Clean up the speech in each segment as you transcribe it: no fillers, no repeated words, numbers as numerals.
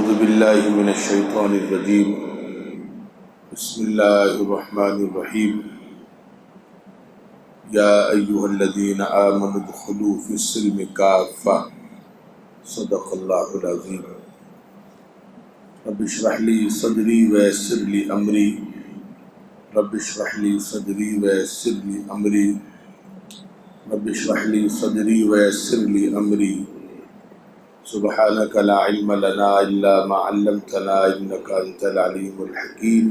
اعوذ باللہ من الشیطان الرجیم بسم اللہ الرحمن الرحیم یا ایہا الذین آمنوا ادخلوا فی السلم کافہ صدق اللہ العظیم رب اشرح لی صدری ویسر لی امری رب اشرح لی صدری ویسر لی امری رب اشرح لی صدری ویسر لی امری سبحانک لا علم لنا الا ما علمتنا انک انت العلیم الحکیم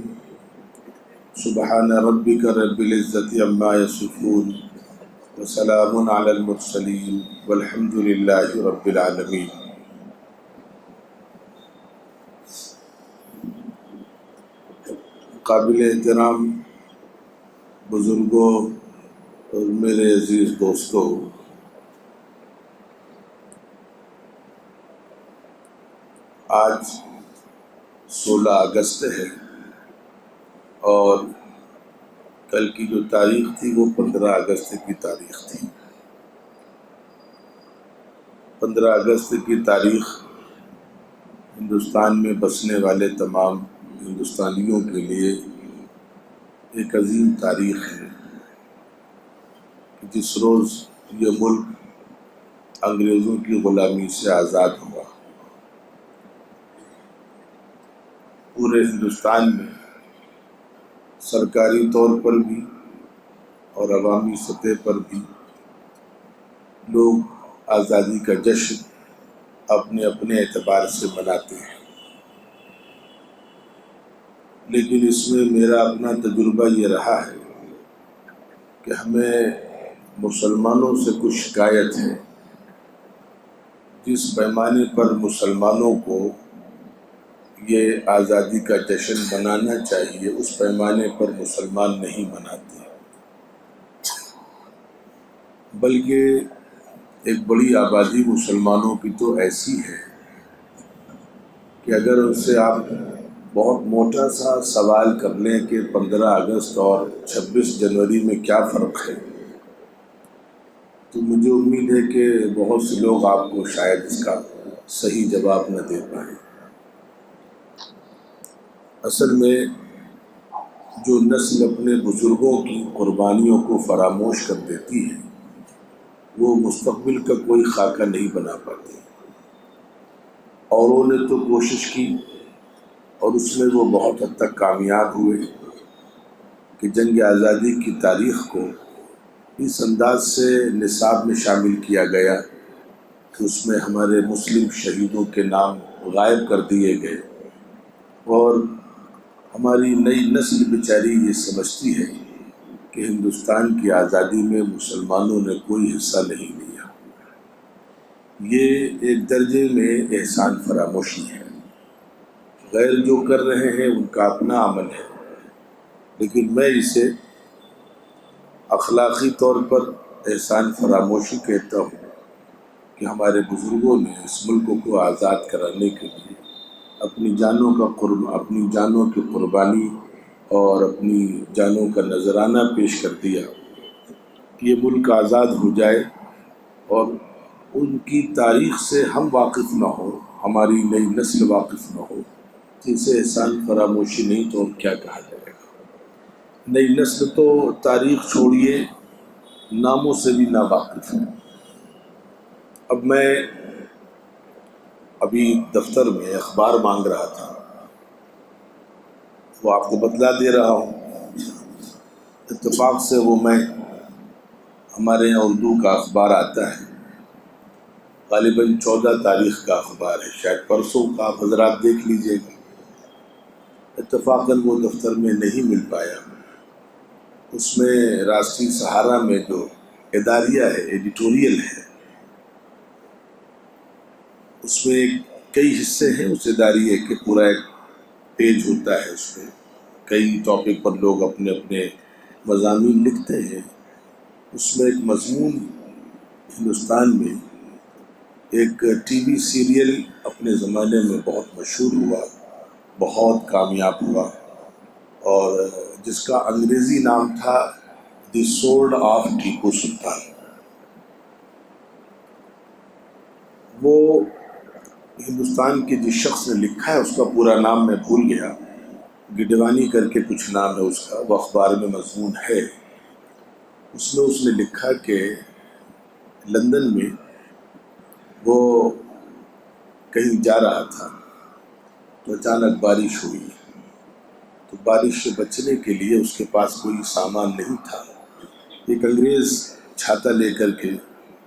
سبحان ربک رب العزت عما یصفون وسلام علی المرسلین والحمد للہ رب العالمین۔ قابل احترام بزرگوں اور میرے عزیز دوستوں، آج 16 اگست ہے اور کل کی جو تاریخ تھی وہ 15 اگست کی تاریخ تھی۔ 15 اگست کی تاریخ ہندوستان میں بسنے والے تمام ہندوستانیوں کے لیے ایک عظیم تاریخ ہے کہ جس روز یہ ملک انگریزوں کی غلامی سے آزاد ہوا۔ پورے ہندوستان میں سرکاری طور پر بھی اور عوامی سطح پر بھی لوگ آزادی کا جشن اپنے اپنے اعتبار سے مناتے ہیں، لیکن اس میں میرا اپنا تجربہ یہ رہا ہے کہ ہمیں مسلمانوں سے کچھ شکایت ہے۔ جس پیمانے پر مسلمانوں کو یہ آزادی کا جشن منانا چاہیے اس پیمانے پر مسلمان نہیں مناتے، بلکہ ایک بڑی آبادی مسلمانوں کی تو ایسی ہے کہ اگر ان سے آپ بہت موٹا سا سوال کر لیں کہ 15 اگست اور 26 جنوری میں کیا فرق ہے، تو مجھے امید ہے کہ بہت سے لوگ آپ کو شاید اس کا صحیح جواب نہ دے پائیں۔ اصل میں جو نسل اپنے بزرگوں کی قربانیوں کو فراموش کر دیتی ہے وہ مستقبل کا کوئی خاکہ نہیں بنا پاتی، اوروں نے تو کوشش کی اور اس میں وہ بہت حد تک کامیاب ہوئے کہ جنگ آزادی کی تاریخ کو اس انداز سے نصاب میں شامل کیا گیا کہ اس میں ہمارے مسلم شہیدوں کے نام غائب کر دیے گئے، اور ہماری نئی نسل بیچاری یہ سمجھتی ہے کہ ہندوستان کی آزادی میں مسلمانوں نے کوئی حصہ نہیں لیا۔ یہ ایک درجے میں احسان فراموشی ہے۔ غیر جو کر رہے ہیں ان کا اپنا عمل ہے، لیکن میں اسے اخلاقی طور پر احسان فراموشی کہتا ہوں کہ ہمارے بزرگوں نے اس ملک کو آزاد کرانے کے لیے اپنی جانوں کی قربانی اور اپنی جانوں کا نذرانہ پیش کر دیا کہ یہ ملک آزاد ہو جائے، اور ان کی تاریخ سے ہم واقف نہ ہوں، ہماری نئی نسل واقف نہ ہو، جسے احسان فراموشی نہیں تو کیا کہا جائے گا۔ نئی نسل تو تاریخ چھوڑیے ناموں سے بھی نا واقف ہے۔ اب میں ابھی دفتر میں اخبار مانگ رہا تھا، وہ آپ کو بتلا دے رہا ہوں۔ اتفاق سے وہ میں ہمارے یہاں اردو کا اخبار آتا ہے، غالباً 14 تاریخ کا اخبار ہے، شاید پرسوں کا، آپ حضرات دیکھ لیجئے گا۔ اتفاقاً وہ دفتر میں نہیں مل پایا۔ اس میں راشٹری سہارا میں جو اداریہ ہے، ایڈیٹوریل ہے، اس میں کئی حصے ہیں اس اداریے کے، پورا ایک پیج ہوتا ہے، اس میں کئی ٹاپک پر لوگ اپنے اپنے مضامین لکھتے ہیں۔ اس میں ایک مضمون ہندوستان میں ایک ٹی وی سیریل اپنے زمانے میں بہت مشہور ہوا، بہت کامیاب ہوا، اور جس کا انگریزی نام تھا دی سورڈ آف ٹیپو سلطان۔ وہ ہندوستان کے جس شخص نے لکھا ہے اس کا پورا نام میں بھول گیا، گڈوانی کر کے کچھ نام ہے اس کا، وہ اخبار میں مضمون ہے۔ اس نے لکھا کہ لندن میں وہ کہیں جا رہا تھا تو اچانک بارش ہوئی، تو بارش سے بچنے کے لیے اس کے پاس کوئی سامان نہیں تھا۔ ایک انگریز چھاتا لے کر کے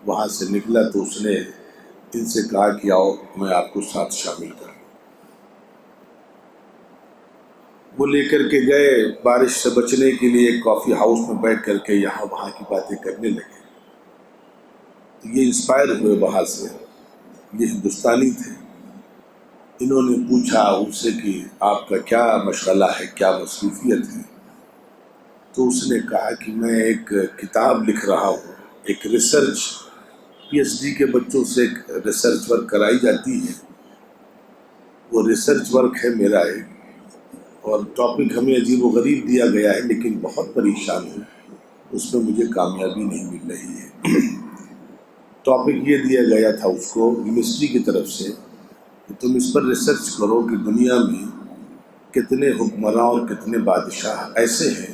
وہاں سے نکلا تو اس نے ان سے کہا کہ آؤ میں آپ کو ساتھ شامل کروں۔ وہ لے کر کے گئے، بارش سے بچنے کے لیے ایک کافی ہاؤس میں بیٹھ کر کے یہاں وہاں کی باتیں کرنے لگے۔ تو یہ انسپائر ہوئے وہاں سے، یہ ہندوستانی تھے۔ انہوں نے پوچھا ان سے کہ آپ کا کیا مشغلہ ہے، کیا مصروفیت ہے؟ تو اس نے کہا کہ میں ایک کتاب لکھ رہا ہوں، ایک ریسرچ، پی ایچ ڈی کے بچوں سے ایک ریسرچ ورک کرائی جاتی ہے، وہ ریسرچ ورک ہے میرا ایک، اور ٹاپک ہمیں عجیب و غریب دیا گیا ہے لیکن بہت پریشان ہوں، اس میں مجھے کامیابی نہیں مل رہی ہے۔ ٹاپک یہ دیا گیا تھا اس کو یونیورسٹی کی طرف سے کہ تم اس پر ریسرچ کرو کہ دنیا میں کتنے حکمراں اور کتنے بادشاہ ایسے ہیں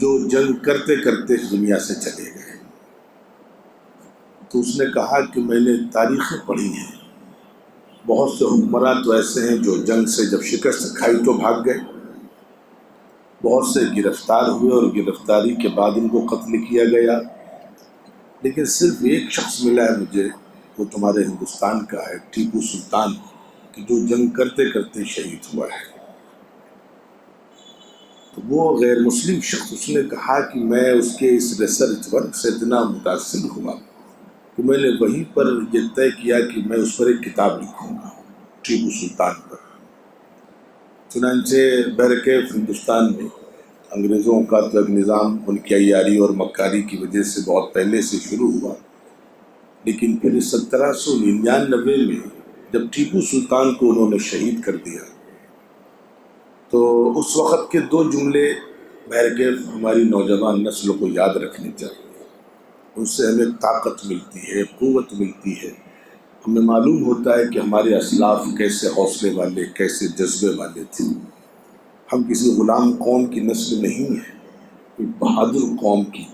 جو جنگ کرتے کرتے اس دنیا سے چلے گئے۔ تو اس نے کہا کہ میں نے تاریخیں پڑھی ہیں، بہت سے حکمراں تو ایسے ہیں جو جنگ سے جب شکست کھائی تو بھاگ گئے، بہت سے گرفتار ہوئے اور گرفتاری کے بعد ان کو قتل کیا گیا، لیکن صرف ایک شخص ملا ہے مجھے، وہ تمہارے ہندوستان کا ہے، ٹیپو سلطان، کہ جو جنگ کرتے کرتے شہید ہوا ہے۔ تو وہ غیر مسلم شخص، اس نے کہا کہ میں اس کے اس ریسرچ ورک سے اتنا متاثر ہوا کہ میں نے وہیں پر یہ طے کیا کہ میں اس پر ایک کتاب لکھوں گا، ٹیپو سلطان پر۔ چنانچہ بہرکیف ہندوستان میں انگریزوں کا تو ایک نظام ان کی عیاری اور مکاری کی وجہ سے بہت پہلے سے شروع ہوا، لیکن پھر 1799 میں جب ٹیپو سلطان کو انہوں نے شہید کر دیا تو اس وقت کے دو جملے بہرکیف ہماری نوجوان نسل کو یاد رکھنے چاہیے، ان سے ہمیں طاقت ملتی ہے، قوت ملتی ہے، ہمیں معلوم ہوتا ہے کہ ہمارے اسلاف کیسے حوصلے والے، کیسے جذبے والے تھے۔ ہم کسی غلام قوم کی نسل نہیں ہیں، کوئی بہادر قوم کی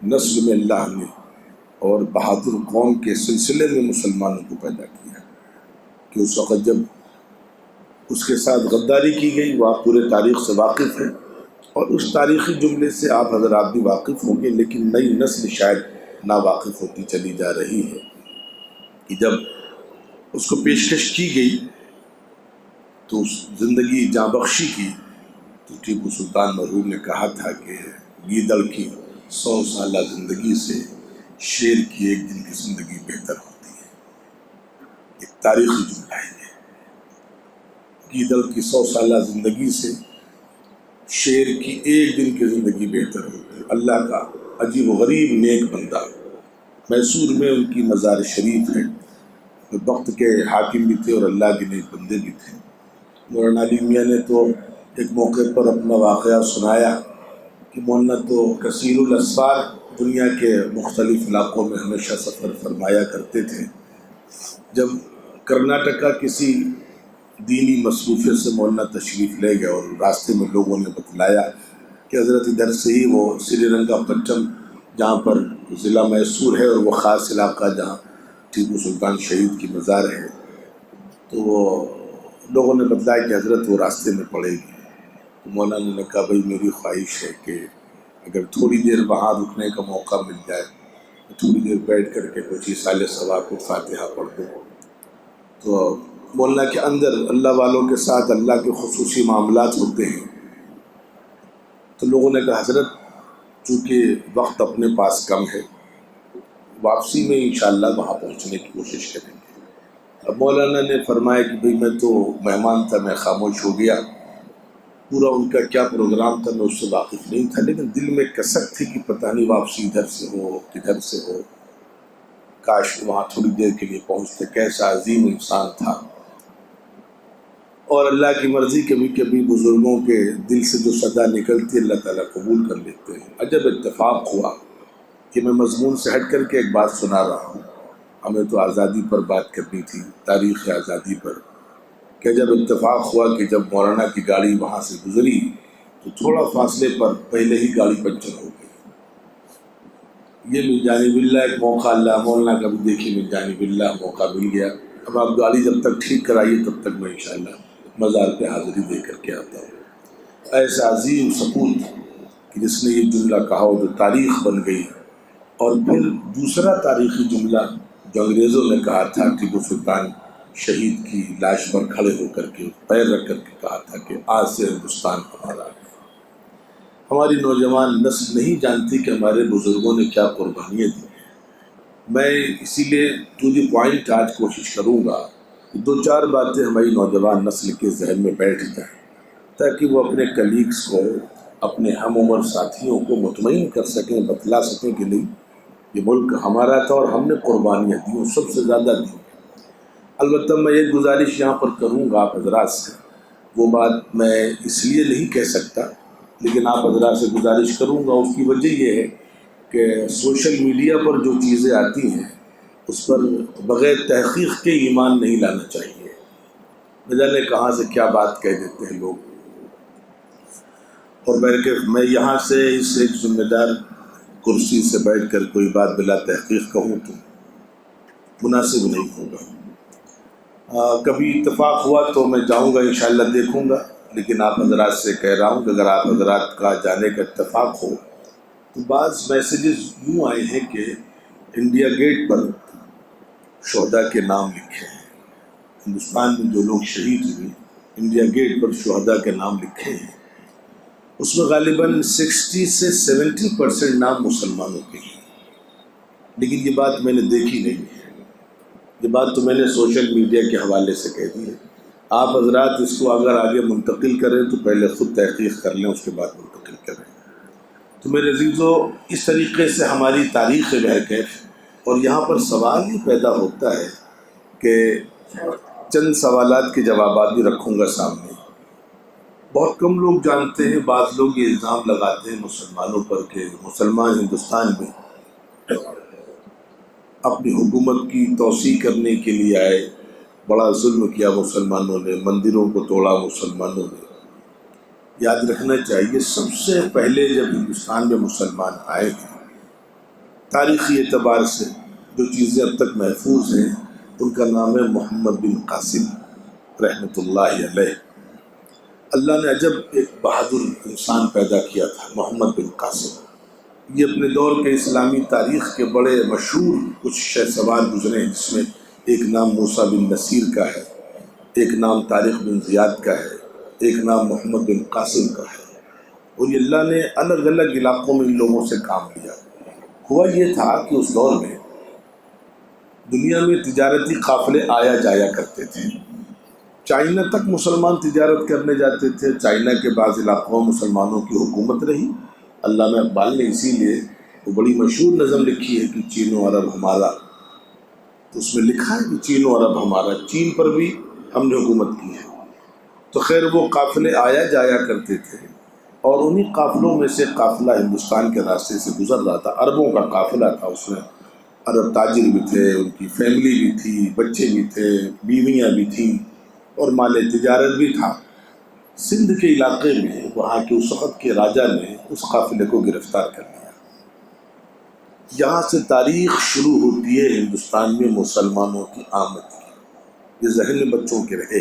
نسل میں اللہ نے اور بہادر قوم کے سلسلے میں مسلمانوں کو پیدا کیا، کہ اس وقت جب اس کے ساتھ غداری کی گئی، وہ آپ پورے تاریخ سے واقف ہیں، اور اس تاریخی جملے سے آپ حضرات بھی واقف ہوں گے، لیکن نئی نسل شاید ناواقف ہوتی چلی جا رہی ہے، کہ جب اس کو پیشکش کی گئی تو اس زندگی جاں بخشی کی، تو ٹیپو سلطان مرحوم نے کہا تھا کہ گیدڑ کی 100 سالہ زندگی سے شیر کی ایک دن کی زندگی بہتر ہوتی ہے۔ ایک تاریخی جملہ ہے یہ، گیدڑ کی 100 سالہ زندگی سے شیر کی ایک دن کی زندگی بہتر ہوتی ہے۔ اللہ کا عجیب و غریب نیک بندہ، میسور میں ان کی مزار شریف ہے، وقت کے حاکم بھی تھے اور اللہ کے نیک بندے بھی تھے۔ مولانا علی میاں نے تو ایک موقع پر اپنا واقعہ سنایا کہ مولانا تو کثیر الاسفار دنیا کے مختلف علاقوں میں ہمیشہ سفر فرمایا کرتے تھے۔ جب کرناٹکا کسی دینی مصروفیت سے مولانا تشریف لے گئے اور راستے میں لوگوں نے بتلایا کہ حضرت ادھر سے ہی وہ سری رنگا پٹم جہاں پر ضلع میسور ہے اور وہ خاص علاقہ جہاں ٹیپو سلطان شہید کی مزار ہے، تو وہ لوگوں نے بتلایا کہ حضرت وہ راستے میں پڑے گی۔ تو مولانا نے کہا بھائی میری خواہش ہے کہ اگر تھوڑی دیر وہاں رکنے کا موقع مل جائے تو تھوڑی دیر بیٹھ کر کے کچھ سال ثواب کو فاتحہ پڑھ دو۔ تو مولانا کے اندر اللہ والوں کے ساتھ اللہ کے خصوصی معاملات ہوتے ہیں، تو لوگوں نے کہا حضرت چونکہ وقت اپنے پاس کم ہے، واپسی میں انشاءاللہ وہاں پہنچنے کی کوشش کریں گے۔ اب مولانا نے فرمایا کہ بھئی میں تو مہمان تھا، میں خاموش ہو گیا، پورا ان کا کیا پروگرام تھا میں اس سے واقف نہیں تھا، لیکن دل میں کسک تھی کہ پتہ نہیں واپسی ادھر سے ہو کدھر سے ہو، کاش وہاں تھوڑی دیر کے لیے پہنچتے، کیسا عظیم انسان تھا۔ اور اللہ کی مرضی کبھی کبھی بزرگوں کے دل سے جو صدا نکلتی ہے اللہ تعالیٰ قبول کر لیتے ہیں۔ عجب اتفاق ہوا کہ میں مضمون سے ہٹ کر کے ایک بات سنا رہا ہوں ہمیں تو آزادی پر بات کرنی تھی، تاریخ آزادی پر، کہ جب اتفاق ہوا کہ جب مولانا کی گاڑی وہاں سے گزری تو تھوڑا فاصلے پر پہلے ہی گاڑی پنچر ہو گئی۔ یہ من جانب اللہ ایک موقع، اللہ مولانا کا بھی دیکھیے من جانب اللہ موقع مل گیا۔ اب آپ گاڑی جب تک ٹھیک کرائیے تب تک میں انشاءاللہ مزار پہ حاضری دے کر کے آتا ہوں۔ ایسا عظیم سپوت کہ جس نے یہ جملہ کہا ہو جو تاریخ بن گئی، اور پھر دوسرا تاریخی جملہ جو انگریزوں نے کہا تھا، ٹیپو سلطان شہید کی لاش پر کھڑے ہو کر کے پیر رکھ کر کے کہا تھا کہ آج سے ہندوستان ہمارا ہے۔ ہماری نوجوان نسل نہیں جانتی کہ ہمارے بزرگوں نے کیا قربانیاں دی۔ میں اسی لیے ٹو دی پوائنٹ آج کوشش کروں گا کہ دو چار باتیں ہماری نوجوان نسل کے ذہن میں بیٹھ جائیں، تاکہ وہ اپنے کلیگس کو، اپنے ہم عمر ساتھیوں کو مطمئن کر سکیں، بتلا سکیں کہ نہیں، یہ ملک ہمارا تھا اور ہم نے قربانیاں دی اور سب سے زیادہ دی۔ البتہ میں ایک گزارش یہاں پر کروں گا آپ حضرات سے، وہ بات میں اس لیے نہیں کہہ سکتا لیکن آپ حضرات سے گزارش کروں گا۔ اس کی وجہ یہ ہے کہ سوشل میڈیا پر جو چیزیں آتی ہیں اس پر بغیر تحقیق کے ایمان نہیں لانا چاہیے، نہ جانے کہاں سے کیا بات کہہ دیتے ہیں لوگ، اور میں یہاں سے اس ایک ذمہ دار کرسی سے بیٹھ کر کوئی بات بلا تحقیق کہوں تو مناسب نہیں ہوگا۔ کبھی اتفاق ہوا تو میں جاؤں گا انشاءاللہ، دیکھوں گا، لیکن آپ حضرات سے کہہ رہا ہوں کہ اگر آپ حضرات کا جانے کا اتفاق ہو تو بعض میسیجز یوں آئے ہیں کہ انڈیا گیٹ پر شہداء کے نام لکھے ہیں، ہندوستان میں جو لوگ شہید ہوئے انڈیا گیٹ پر شہداء کے نام لکھے ہیں، اس میں غالباً 60 سے 70% نام مسلمانوں کے ہیں، لیکن یہ بات میں نے دیکھی نہیں ہے، یہ بات تو میں نے سوشل میڈیا کے حوالے سے کہہ دی ہے۔ آپ حضرات اس کو اگر آگے منتقل کریں تو پہلے خود تحقیق کر لیں، اس کے بعد منتقل کریں۔ تو میرے عزیزو، اس طریقے سے ہماری تاریخ بہرکیف، اور یہاں پر سوال یہ پیدا ہوتا ہے کہ چند سوالات کے جوابات بھی رکھوں گا سامنے۔ بہت کم لوگ جانتے ہیں، بعض لوگ یہ الزام لگاتے ہیں مسلمانوں پر کہ مسلمان ہندوستان میں اپنی حکومت کی توسیع کرنے کے لیے آئے، بڑا ظلم کیا مسلمانوں نے، مندروں کو توڑا مسلمانوں نے۔ یاد رکھنا چاہیے سب سے پہلے جب ہندوستان میں مسلمان آئے ہیں، تاریخی اعتبار سے جو چیزیں اب تک محفوظ ہیں ان کا نام ہے محمد بن قاسم رحمۃ اللہ علیہ۔ اللہ نے عجب ایک بہادر انسان پیدا کیا تھا، محمد بن قاسم۔ یہ اپنے دور کے اسلامی تاریخ کے بڑے مشہور کچھ شہسوار گزرے ہیں، جس میں ایک نام موسیٰ بن نصیر کا ہے، ایک نام طارق بن زیاد کا ہے، ایک نام محمد بن قاسم کا ہے، اور یہ اللہ نے الگ الگ علاقوں میں ان لوگوں سے کام لیا۔ ہوا یہ تھا کہ اس دور میں دنیا میں تجارتی قافلے آیا جایا کرتے تھے، چائنا تک مسلمان تجارت کرنے جاتے تھے، چائنا کے بعض علاقوں میں مسلمانوں کی حکومت رہی۔ علامہ اقبال نے اسی لیے وہ بڑی مشہور نظم لکھی ہے کہ چین و عرب ہمارا، تو اس میں لکھا ہے کہ چین و عرب ہمارا، چین پر بھی ہم نے حکومت کی ہے۔ تو خیر وہ قافلے آیا جایا کرتے تھے، اور انہی قافلوں میں سے قافلہ ہندوستان کے راستے سے گزر رہا تھا، عربوں کا قافلہ تھا، اس میں عرب تاجر بھی تھے، ان کی فیملی بھی تھی، بچے بھی تھے، بیویاں بھی تھیں، اور مال تجارت بھی تھا۔ سندھ کے علاقے میں وہاں کے اس وقت کے راجہ نے اس قافلے کو گرفتار کر لیا۔ یہاں سے تاریخ شروع ہوتی ہے ہندوستان میں مسلمانوں کی آمد کی۔ یہ ذہن میں بچوں کے رہے،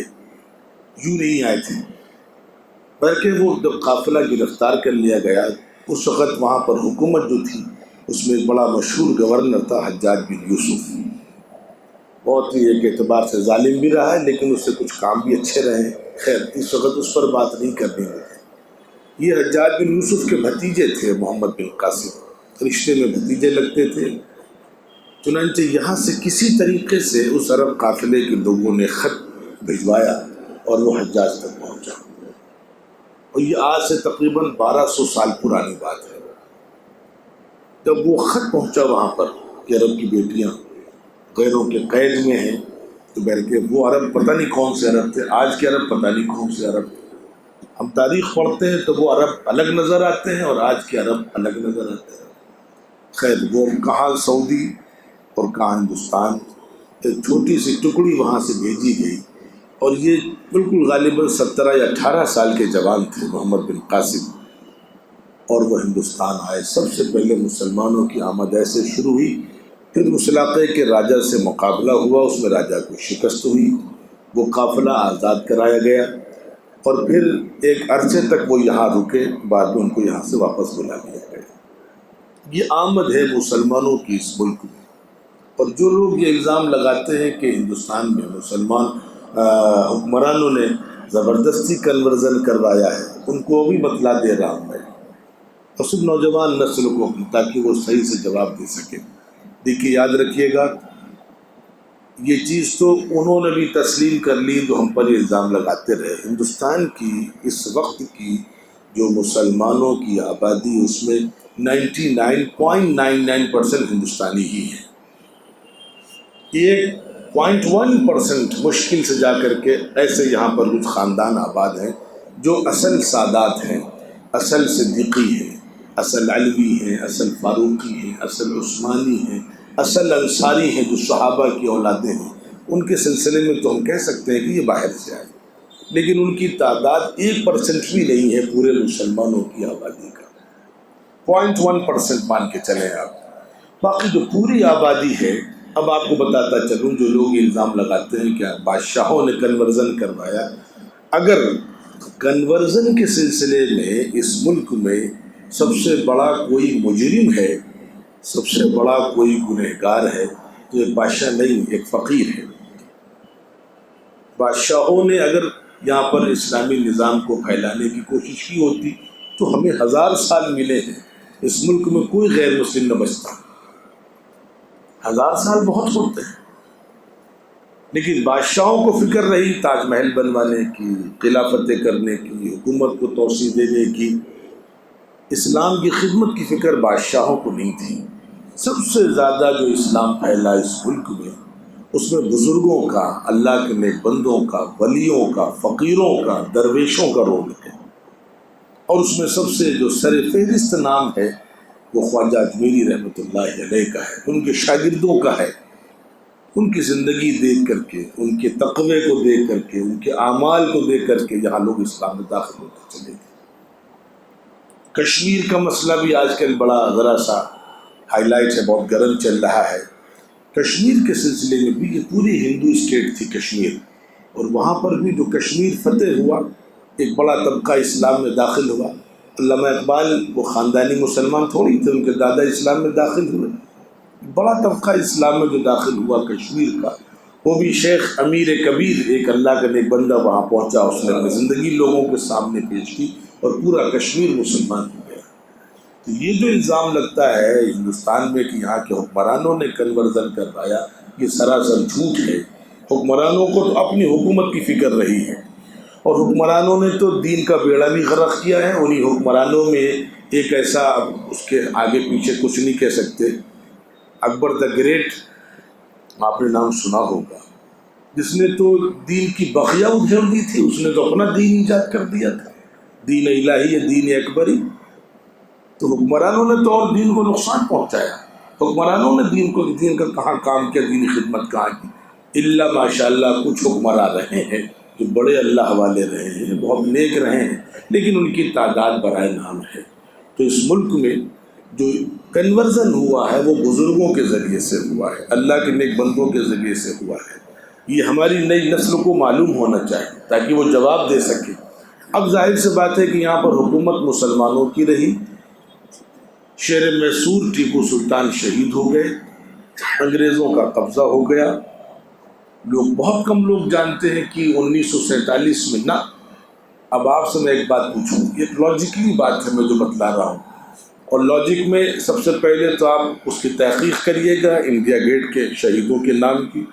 یوں نہیں آئے تھے، بلکہ وہ جب قافلہ گرفتار کر لیا گیا، اس وقت وہاں پر حکومت جو تھی اس میں ایک بڑا مشہور گورنر تھا، حجاج بن یوسف، بہت ہی ایک اعتبار سے ظالم بھی رہا ہے، لیکن اس سے کچھ کام بھی اچھے رہے۔ خیر اس وقت اس پر بات نہیں کرنی ہوتی۔ یہ حجاج بن یوسف کے بھتیجے تھے محمد بن قاسم، رشتے میں بھتیجے لگتے تھے۔ چنانچہ یہاں سے کسی طریقے سے اس عرب قافلے کے لوگوں نے خط بھجوایا اور وہ حجاج تک پہنچا، اور یہ آج سے تقریباً 1200 سال پرانی بات ہے۔ جب وہ خط پہنچا وہاں پر کہ عرب کی بیٹیاں غیروں کے قید میں ہیں، تو بلکہ وہ عرب پتہ نہیں کون سے عرب تھے، آج کے عرب پتہ نہیں کون سے عرب تھے۔ ہم تاریخ پڑھتے ہیں تو وہ عرب الگ نظر آتے ہیں اور آج کے عرب الگ نظر آتے ہیں۔ خیر وہ کہاں سعودی اور کہاں ہندوستان ایک چھوٹی سی ٹکڑی وہاں سے بھیجی گئی، اور یہ بالکل غالباً 17 یا 18 سال کے جوان تھے محمد بن قاسم، اور وہ ہندوستان آئے۔ سب سے پہلے مسلمانوں کی آمد ایسے شروع ہوئی، پھر اس علاقے کے راجہ سے مقابلہ ہوا، اس میں راجہ کو شکست ہوئی، وہ قافلہ آزاد کرایا گیا، اور پھر ایک عرصے تک وہ یہاں رکے، بعد میں ان کو یہاں سے واپس بلا لیا گیا۔ یہ آمد ہے مسلمانوں کی اس ملک میں، اور جو لوگ یہ الزام لگاتے ہیں کہ ہندوستان میں مسلمان حکمرانوں نے زبردستی کنورژن کروایا ہے، ان کو بھی بتلا دے رہا ہوں میں، اور صرف نوجوان نسل کو، تاکہ وہ صحیح سے جواب دے سکے۔ دیکھیے، یاد رکھیے گا، یہ چیز تو انہوں نے بھی تسلیم کر لی جو ہم پر الزام لگاتے رہے۔ ہندوستان کی اس وقت کی جو مسلمانوں کی آبادی، اس میں 99.99% ہندوستانی ہی ہیں۔ 1.1% مشکل سے جا کر کے ایسے یہاں پر کچھ خاندان آباد ہیں جو اصل سادات ہیں، اصل صدیقی ہیں، اصل علوی ہیں، اصل فاروقی ہیں، اصل عثمانی ہیں، اصل انصاری ہیں، جو صحابہ کی اولادیں ہیں۔ ان کے سلسلے میں تو ہم کہہ سکتے ہیں کہ یہ باہر سے آئے، لیکن ان کی تعداد 1% بھی نہیں ہے پورے مسلمانوں کی آبادی کا۔ 0.1% مان کے چلیں آپ۔ باقی جو پوری آبادی ہے، اب آپ کو بتاتا چلوں، جو لوگ الزام لگاتے ہیں کہ بادشاہوں نے کنورژن کروایا، اگر کنورژن کے سلسلے میں اس ملک میں سب سے بڑا کوئی مجرم ہے، سب سے بڑا کوئی گنہگار ہے، تو ایک بادشاہ نہیں، ایک فقیر ہے۔ بادشاہوں نے اگر یہاں پر اسلامی نظام کو پھیلانے کی کوشش کی ہوتی تو ہمیں 1000 سال ملے ہیں، اس ملک میں کوئی غیر مسلم نہ بچتا۔ 1000 سال بہت ہوتے ہیں، لیکن بادشاہوں کو فکر رہی تاج محل بنوانے کی، قلعہ فتح کرنے کی، حکومت کو توسیع دینے کی۔ اسلام کی خدمت کی فکر بادشاہوں کو نہیں تھی۔ سب سے زیادہ جو اسلام پھیلا اس ملک میں، اس میں بزرگوں کا، اللہ کے نیک بندوں کا، ولیوں کا، فقیروں کا، درویشوں کا رول ہے، اور اس میں سب سے جو سر فہرست نام ہے وہ خواجہ اجمیری رحمۃ اللہ علیہ کا ہے، ان کے شاگردوں کا ہے۔ ان کی زندگی دیکھ کر کے، ان کے تقوی کو دیکھ کر کے، ان کے اعمال کو دیکھ کر کے یہاں لوگ اسلام میں داخل ہوتے چلے گئے۔ کشمیر کا مسئلہ بھی آج کل بڑا ذرا سا ہائی لائٹ ہے، بہت گرم چل رہا ہے۔ کشمیر کے سلسلے میں بھی یہ پوری ہندو اسٹیٹ تھی کشمیر، اور وہاں پر بھی جو کشمیر فتح ہوا، ایک بڑا طبقہ اسلام میں داخل ہوا۔ علامہ اقبال وہ خاندانی مسلمان تھوڑی تھے، ان کے دادا اسلام میں داخل ہوئے۔ بڑا طبقہ اسلام میں جو داخل ہوا کشمیر کا، وہ بھی شیخ امیر کبیر، ایک اللہ کا نیک بندہ وہاں پہنچا، اس نے اپنی زندگی لوگوں کے سامنے پیش کی، اور پورا کشمیر مسلمان ہو گیا۔ تو یہ جو الزام لگتا ہے ہندوستان میں کہ یہاں کے حکمرانوں نے کنورژن کروایا، یہ سراسر جھوٹ ہے۔ حکمرانوں کو تو اپنی حکومت کی فکر رہی ہے، اور حکمرانوں نے تو دین کا بیڑا بھی غرق کیا ہے۔ انہی حکمرانوں میں ایک ایسا، اس کے آگے پیچھے کچھ نہیں کہہ سکتے، اکبر دا گریٹ، آپ نے نام سنا ہوگا، جس نے تو دین کی بقیہ ادھیڑ دی تھی، اس نے تو اپنا دین ایجاد کر دیا تھا، دین الہی ہے، دین اکبری۔ تو حکمرانوں نے تو اور دین کو نقصان پہنچایا۔ حکمرانوں نے دین کا کہاں کام کیا، دینی خدمت کہاں کی؟ اللہ ماشاء اللہ کچھ حکمراں رہے ہیں جو بڑے اللہ والے رہے ہیں، بہت نیک رہے ہیں، لیکن ان کی تعداد برائے نام ہے۔ تو اس ملک میں جو کنورژن ہوا ہے وہ بزرگوں کے ذریعے سے ہوا ہے، اللہ کے نیک بندوں کے ذریعے سے ہوا ہے۔ یہ ہماری نئی نسل کو معلوم ہونا چاہیے تاکہ وہ جواب دے سکے۔ اب ظاہر سی بات ہے کہ یہاں پر حکومت مسلمانوں کی رہی، شیر میسور ٹیپو سلطان شہید ہو گئے، انگریزوں کا قبضہ ہو گیا۔ بہت کم لوگ جانتے ہیں کہ 1947 میں نا، اب آپ سے میں ایک بات پوچھوں، یہ لاجکلی بات ہے میں جو بتلا رہا ہوں، اور لاجک میں سب سے پہلے تو آپ اس کی تحقیق کریے گا انڈیا گیٹ کے شہیدوں کے نام کی،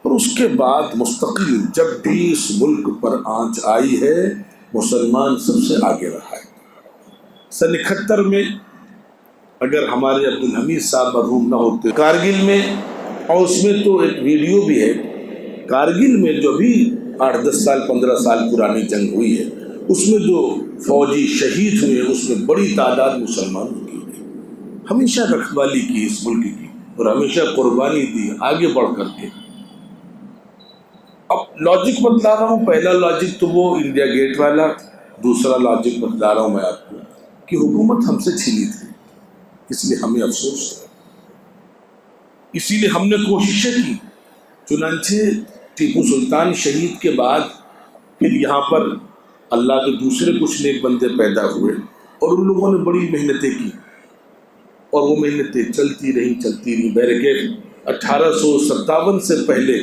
اور اس کے بعد مستقل جب بھی اس ملک پر آنچ آئی ہے، مسلمان سب سے آگے رہا ہے۔ سن 71 میں اگر ہمارے عبدالحمید صاحب مرحوم نہ ہوتے کارگل میں، اور اس میں تو ایک ویڈیو بھی ہے، کارگل میں جو بھی 8-10 سال 15 سال پرانی جنگ ہوئی ہے، اس میں جو فوجی شہید ہوئے اس میں بڑی تعداد مسلمانوں کی ہے۔ ہمیشہ رکھوالی کی اس ملک کی، اور ہمیشہ قربانی دی آگے بڑھ کر کے. اب لاجک بتلا رہا ہوں. پہلا لاجک تو وہ انڈیا گیٹ والا، دوسرا لاجک بتلا رہا ہوں میں آپ کو کہ حکومت ہم سے چھینی تھی، اس لیے ہمیں افسوس ہے، اسی لیے ہم نے کوششیں کی. چنانچہ ٹیپو سلطان شہید کے بعد پھر یہاں پر اللہ کے دوسرے کچھ نیک بندے پیدا ہوئے اور ان لوگوں نے بڑی محنتیں کی، اور وہ محنتیں چلتی رہیں. بہرکیف 1857 سے پہلے،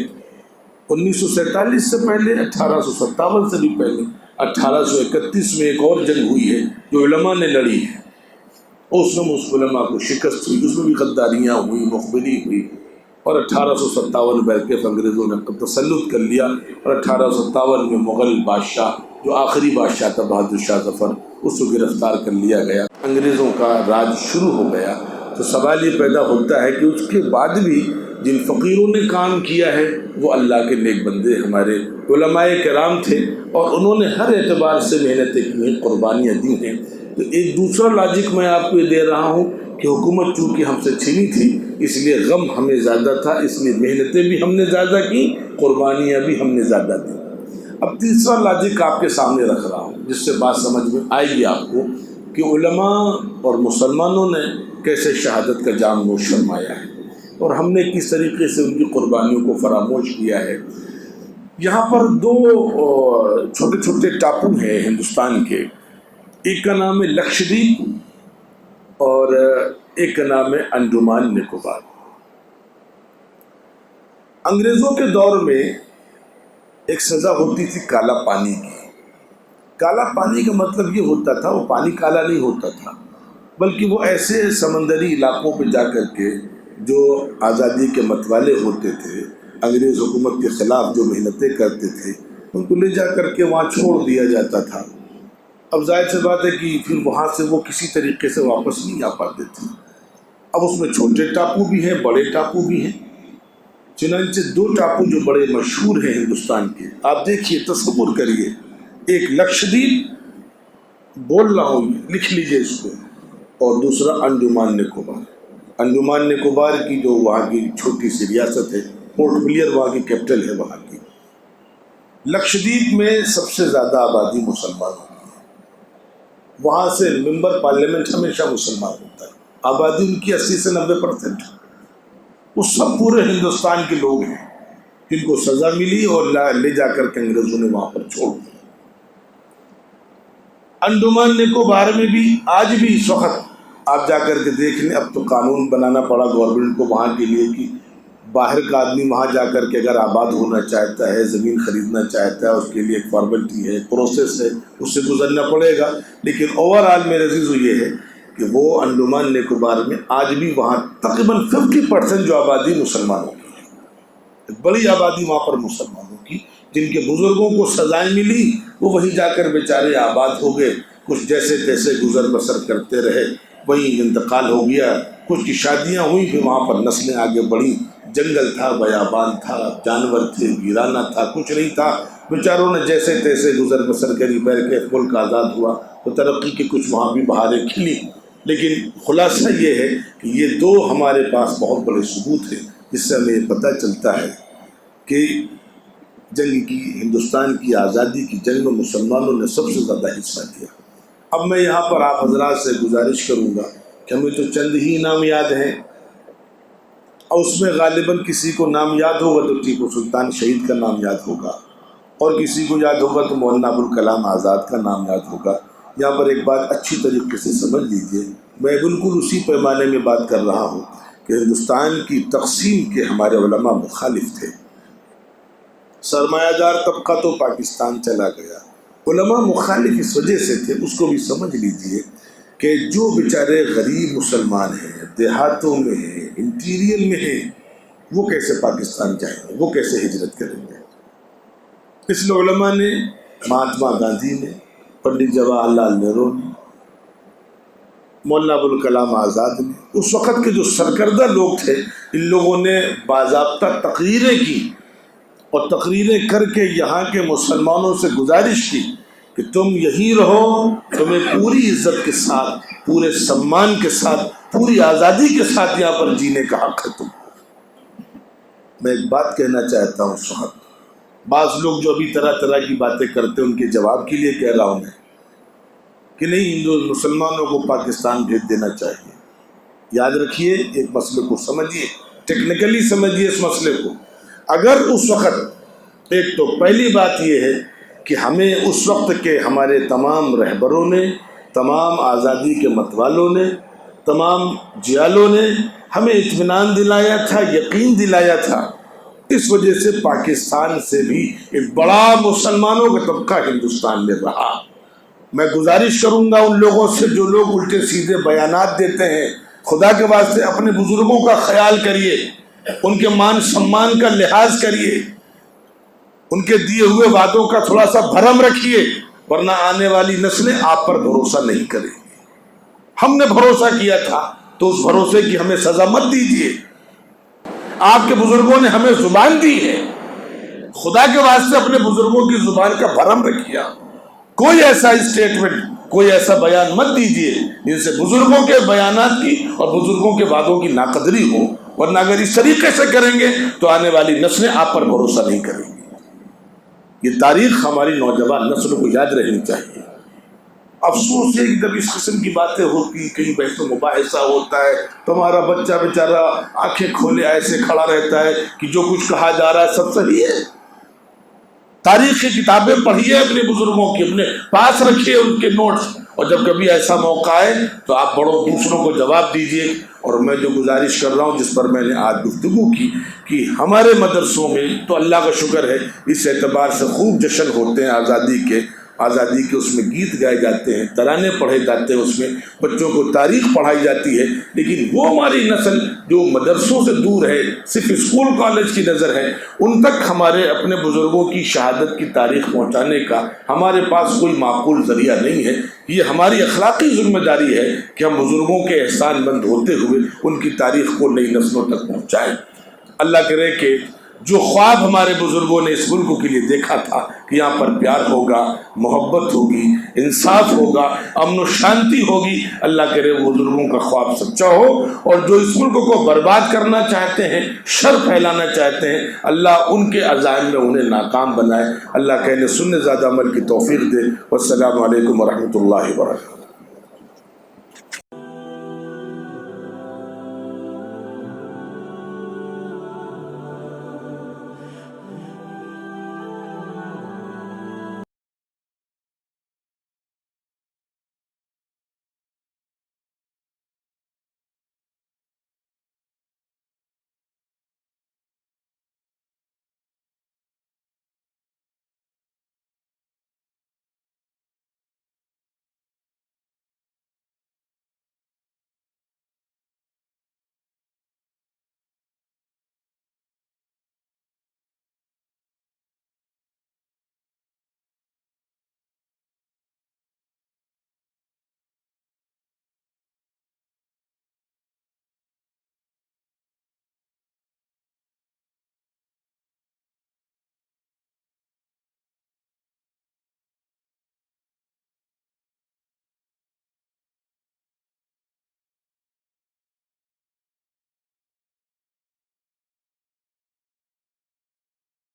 1947 سے پہلے، 1857 سے بھی پہلے 1831 میں ایک اور جنگ ہوئی ہے جو علماء نے لڑی ہے، اور اس میں علماء کو شکست ہوئی، اس میں بھی غداریاں ہوئی، مخبری ہوئی، اور 1857 بہرکیف انگریزوں نے تسلط کر لیا، اور 1857 میں مغل بادشاہ جو آخری بادشاہ تھا بہادر شاہ ظفر، اس کو گرفتار کر لیا گیا، انگریزوں کا راج شروع ہو گیا. تو سوال یہ پیدا ہوتا ہے کہ اس کے بعد بھی جن فقیروں نے کام کیا ہے وہ اللہ کے نیک بندے ہمارے علماء کرام تھے، اور انہوں نے ہر اعتبار سے محنتیں کی ہیں، قربانیاں دی ہیں. تو ایک دوسرا لاجک میں آپ کو یہ دے رہا ہوں کہ حکومت چونکہ ہم سے چھینی تھی اس لیے غم ہمیں زیادہ تھا، اس لیے محنتیں بھی ہم نے زیادہ کی، قربانیاں بھی ہم نے زیادہ دیں. اب تیسرا لاجک آپ کے سامنے رکھ رہا ہوں جس سے بات سمجھ میں آئے گی آپ کو کہ علماء اور مسلمانوں نے کیسے شہادت کا جام نوش فرمایا ہے، اور ہم نے کس طریقے سے ان کی قربانیوں کو فراموش کیا ہے. یہاں پر دو چھوٹے چھوٹے ٹاپو ہیں ہندوستان کے، ایک کا نام ہے لکشدیپ اور ایک کا نام ہے انڈمان نکوبار. انگریزوں کے دور میں ایک سزا ہوتی تھی کالا پانی کی. کالا پانی کا مطلب یہ ہوتا تھا وہ پانی کالا نہیں ہوتا تھا، بلکہ وہ ایسے سمندری علاقوں پہ جا کر کے جو آزادی کے متوالے ہوتے تھے، انگریز حکومت کے خلاف جو محنتیں کرتے تھے، ان کو لے جا کر کے وہاں چھوڑ دیا جاتا تھا. اب ظاہر سی بات ہے کہ پھر وہاں سے وہ کسی طریقے سے واپس نہیں آ پاتے تھے. اب اس میں چھوٹے ٹاپو بھی ہیں، بڑے ٹاپو بھی ہیں. چنانچہ دو ٹاپو جو بڑے مشہور ہیں ہندوستان کے، آپ دیکھیے، تصور کریے، ایک لکشدیپ بول رہا ہوں، لکھ لیجئے اس کو، اور دوسرا انڈمان نکوبار. انڈمان نکوبار کی جو وہاں کی چھوٹی سی ریاست ہے، پورٹ بلیئر وہاں کی کیپٹل ہے وہاں کی. لکشدیپ میں سب سے زیادہ آبادی مسلمانوں کی ہے، وہاں سے ممبر پارلیمنٹ ہمیشہ مسلمان ہوتا ہے. آبادی ان کی 80 سے 90%. وہ سب پورے ہندوستان کے لوگ ہیں جن کو سزا ملی اور لے جا کر کے انگریزوں نے وہاں پر چھوڑ دیا. انڈمان نکوبار میں بھی آج بھی اس وقت آپ جا کر کے دیکھ لیں، اب تو قانون بنانا پڑا گورنمنٹ کو وہاں کے لیے کہ باہر کا آدمی وہاں جا کر کے اگر آباد ہونا چاہتا ہے، زمین خریدنا چاہتا ہے، اس کے لیے ایک فارمیلٹی ہے، پروسیس ہے، اس سے گزرنا پڑے گا. لیکن اوور آل میرے عزیزو یہ ہے کہ وہ انڈمان نکوبار میں آج بھی وہاں تقریباً 50% جو آبادی مسلمانوں کی ہے، بڑی آبادی وہاں پر مسلمانوں کی، جن کے بزرگوں کو سزائیں ملی وہ وہیں جا کر بیچارے آباد ہو گئے. کچھ جیسے تیسے گزر بسر کرتے رہے، وہیں انتقال ہو گیا. کچھ کی شادیاں ہوئیں، پھر وہاں پر نسلیں آگے بڑھی. جنگل تھا، بیابان تھا، جانور تھے، ویرانہ تھا، کچھ نہیں تھا. بیچاروں نے جیسے تیسے گزر بسر کری. بہرکیف ملک آزاد ہوا تو ترقی کی کچھ وہاں بھی بہاریں کھلی. لیکن خلاصہ یہ ہے کہ یہ دو ہمارے پاس بہت بڑے ثبوت ہیں جس سے ہمیں پتہ چلتا ہے کہ جنگ کی، ہندوستان کی آزادی کی جنگ میں مسلمانوں نے سب سے زیادہ حصہ لیا. اب میں یہاں پر آپ حضرات سے گزارش کروں گا کہ ہمیں تو چند ہی نام یاد ہیں، اور اس میں غالباً کسی کو نام یاد ہوگا تو ٹیپو سلطان شہید کا نام یاد ہوگا، اور کسی کو یاد ہوگا تو مولانا ابوالکلام آزاد کا نام یاد ہوگا. یہاں پر ایک بات اچھی طریقے سے سمجھ لیجیے، میں بالکل اسی پیمانے میں بات کر رہا ہوں کہ ہندوستان کی تقسیم کے ہمارے علماء مخالف تھے. سرمایہ دار طبقہ تو پاکستان چلا گیا، علماء مخالف اس وجہ سے تھے. اس کو بھی سمجھ لیجئے کہ جو بیچارے غریب مسلمان ہیں، دیہاتوں میں ہیں، انٹیریل میں ہیں، وہ کیسے پاکستان جائیں گے، وہ کیسے ہجرت کریں گے. اس لیے علماء نے، مہاتما گاندھی نے، پنڈت جواہر لال نہرو نے، مولانا ابوالکلام آزاد نے، اس وقت کے جو سرکردہ لوگ تھے، ان لوگوں نے باضابطہ تقریریں کی، اور تقریریں کر کے یہاں کے مسلمانوں سے گزارش کی کہ تم یہی رہو، تمہیں پوری عزت کے ساتھ، پورے سمان کے ساتھ، پوری آزادی کے ساتھ یہاں پر جینے کا حق ہے تم۔ میں ایک بات کہنا چاہتا ہوں اس وقت، بعض لوگ جو ابھی طرح طرح کی باتیں کرتے ہیں ان کے جواب کے لیے کہہ رہا ہوں میں کہ نہیں ہندو مسلمانوں کو پاکستان بھیج دینا چاہیے۔ یاد رکھیے، ایک مسئلے کو سمجھیے، ٹیکنیکلی سمجھیے اس مسئلے کو۔ اگر اس وقت، ایک تو پہلی بات یہ ہے کہ ہمیں اس وقت کے ہمارے تمام رہبروں نے، تمام آزادی کے متوالوں نے، تمام جیالوں نے ہمیں اطمینان دلایا تھا، یقین دلایا تھا، اس وجہ سے پاکستان سے بھی ایک بڑا مسلمانوں کا طبقہ ہندوستان میں رہا۔ میں گزارش کروں گا ان لوگوں سے جو لوگ الٹے سیدھے بیانات دیتے ہیں، خدا کے واسطے اپنے بزرگوں کا خیال کریے، ان کے مان سمان کا لحاظ کریے، ان کے دیے ہوئے وعدوں کا تھوڑا سا بھرم رکھیے، ورنہ آنے والی نسلیں آپ پر بھروسہ نہیں کریں گی۔ ہم نے بھروسہ کیا تھا تو اس بھروسے کی ہمیں سزا مت دیجیے۔ آپ کے بزرگوں نے ہمیں زبان دی ہے، خدا کے واسطے اپنے بزرگوں کی زبان کا بھرم رکھیے۔ کوئی ایسا اسٹیٹمنٹ، کوئی ایسا بیان مت دیجیے جن سے بزرگوں کے بیانات کی اور بزرگوں کے وعدوں کی ناقدری ہو، ورنہ اگر اس طریقے سے کریں گے تو آنے والی نسلیں آپ پر بھروسہ نہیں کریں گی۔ یہ تاریخ ہماری نوجوان نسل کو یاد رہنی چاہیے۔ افسوس ہے کہ جب اس قسم کی باتیں ہوتی، کہیں بحث و مباحثہ ہوتا ہے تو ہمارا بچہ بیچارہ آنکھیں کھولے ایسے کھڑا رہتا ہے کہ جو کچھ کہا جا رہا ہے سب صحیح ہے۔ تاریخ کی کتابیں پڑھیے اپنے بزرگوں کی، اپنے پاس رکھیے ان کے نوٹس، اور جب کبھی ایسا موقع آئے تو آپ بڑوں دوسروں کو جواب دیجیے۔ اور میں جو گزارش کر رہا ہوں، جس پر میں نے آج گفتگو کی، کہ ہمارے مدرسوں میں تو اللہ کا شکر ہے اس اعتبار سے خوب جشن ہوتے ہیں آزادی کے اس میں گیت گائے جاتے ہیں، ترانے پڑھے جاتے ہیں، اس میں بچوں کو تاریخ پڑھائی جاتی ہے، لیکن وہ ہماری نسل جو مدرسوں سے دور ہے، صرف اسکول کالج کی نظر ہے، ان تک ہمارے اپنے بزرگوں کی شہادت کی تاریخ پہنچانے کا ہمارے پاس کوئی معقول ذریعہ نہیں ہے۔ یہ ہماری اخلاقی ذمہ داری ہے کہ ہم بزرگوں کے احسان مند ہوتے ہوئے ان کی تاریخ کو نئی نسلوں تک پہنچائیں۔ اللہ کرے کہ جو خواب ہمارے بزرگوں نے اس ملک کے لیے دیکھا تھا کہ یہاں پر پیار ہوگا، محبت ہوگی، انصاف ہوگا، امن و شانتی ہوگی، اللہ کرے وہ بزرگوں کا خواب سچا ہو، اور جو اس ملک کو برباد کرنا چاہتے ہیں، شر پھیلانا چاہتے ہیں، اللہ ان کے عزائم میں انہیں ناکام بنائے۔ اللہ کہنے سننے زیادہ عمل کی توفیق دے۔ والسلام علیکم ورحمۃ اللہ وبرکاتہ۔